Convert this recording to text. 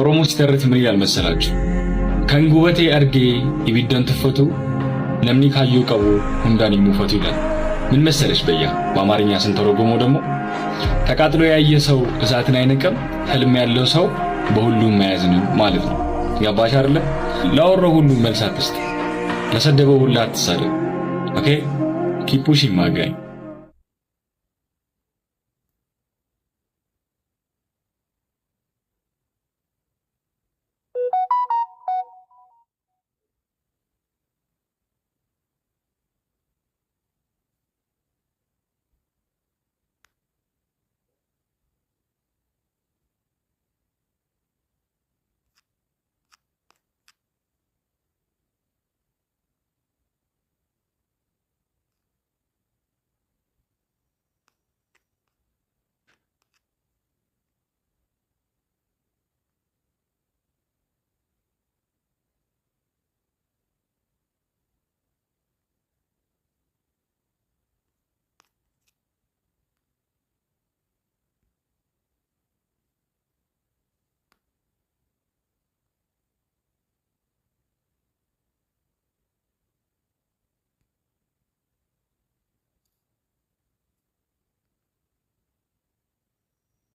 ኦሮሞ ሲተርት ምን ይላል መሰላችሁ? ከንጉበቴ አርጌ ይቢደን ትፈቱ ነምኒ ካዩ ቀቡ ሁንዳን ይሙፈቱ ይላል። ምን መሰለሽ በያ በአማርኛ ስንተረጎመው ደግሞ ተቃጥሎ ያየ ሰው እሳትን አይነቀም፣ ህልም ያለው ሰው በሁሉም መያዝንም ማለት ነው። ያባሽ አይደለ? ላወራው ሁሉ መልስ አትስጥ፣ ለሰደበው ሁሉ አትሳደብ። ኦኬ ኪፕ ፑሺንግ ማይ ጋይ